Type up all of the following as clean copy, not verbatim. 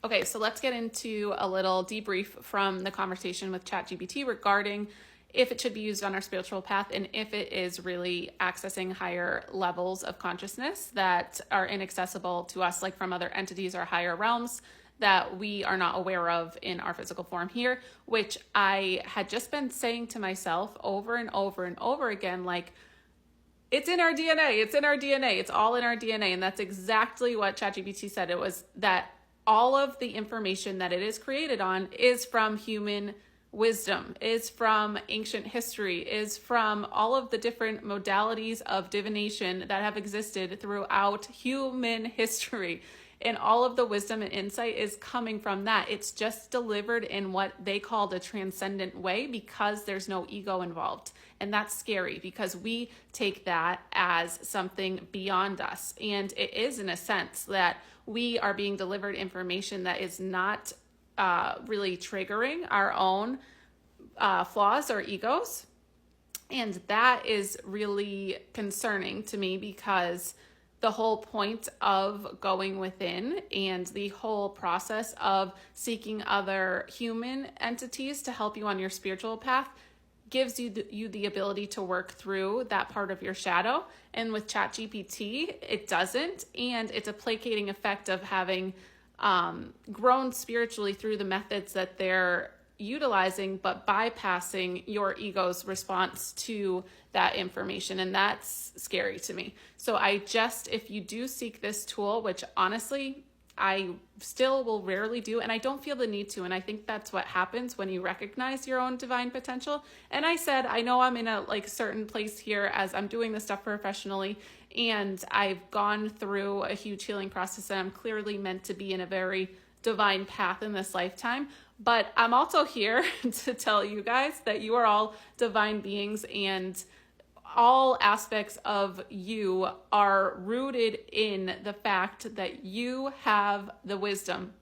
Okay, so let's get into a little debrief from the conversation with ChatGPT regarding if it should be used on our spiritual path and if it is really accessing higher levels of consciousness that are inaccessible to us, like from other entities or higher realms that we are not aware of in our physical form here, which I had just been saying to myself over and over and over again, like, it's in our DNA, it's in our DNA, it's all in our DNA. And that's exactly what ChatGPT said. It was that all of the information that it is created on is from human wisdom, is from ancient history, is from all of the different modalities of divination that have existed throughout human history. And all of the wisdom and insight is coming from that. It's just delivered in what they called a transcendent way because there's no ego involved. And that's scary because we take that as something beyond us. And it is, in a sense, that we are being delivered information that is not really triggering our own flaws or egos. And that is really concerning to me because the whole point of going within and the whole process of seeking other human entities to help you on your spiritual path gives you the ability to work through that part of your shadow. And with ChatGPT, it doesn't. And it's a placating effect of having grown spiritually through the methods that they're utilizing, but bypassing your ego's response to that information. And that's scary to me. So if you do seek this tool, which honestly, I still will rarely do, and I don't feel the need to. And I think that's what happens when you recognize your own divine potential. And I said, I know I'm in a certain place here as I'm doing this stuff professionally, and I've gone through a huge healing process, and I'm clearly meant to be in a very divine path in this lifetime. But I'm also here to tell you guys that you are all divine beings, and all aspects of you are rooted in the fact that you have the wisdom,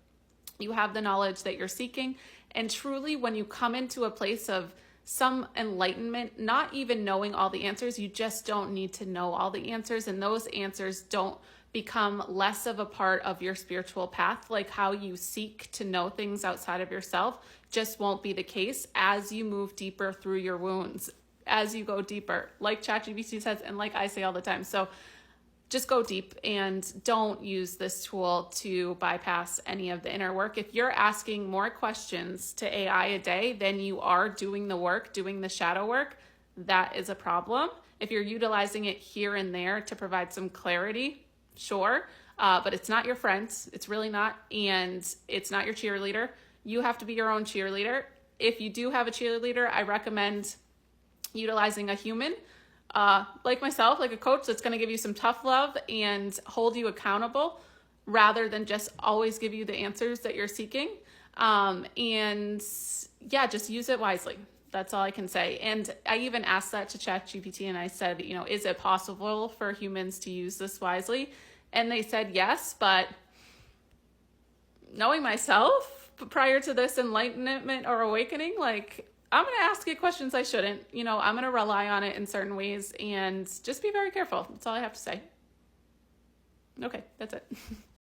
you have the knowledge that you're seeking. And truly, when you come into a place of some enlightenment, not even knowing all the answers, you just don't need to know all the answers. And those answers don't become less of a part of your spiritual path. Like how you seek to know things outside of yourself just won't be the case as you move deeper through your wounds, as you go deeper, like ChatGPT says, and like I say all the time. So just go deep and don't use this tool to bypass any of the inner work. If you're asking more questions to AI a day than you are doing the work, doing the shadow work, that is a problem. If you're utilizing it here and there to provide some clarity, sure, but it's not your friends. It's really not. And it's not your cheerleader. You have to be your own cheerleader. If you do have a cheerleader, I recommend utilizing a human, like myself, like a coach that's going to give you some tough love and hold you accountable rather than just always give you the answers that you're seeking. And yeah, just use it wisely. That's all I can say. And I even asked that to ChatGPT and I said, is it possible for humans to use this wisely? And they said yes, but knowing myself prior to this enlightenment or awakening, I'm going to ask it questions I shouldn't. I'm going to rely on it in certain ways and just be very careful. That's all I have to say. Okay, that's it.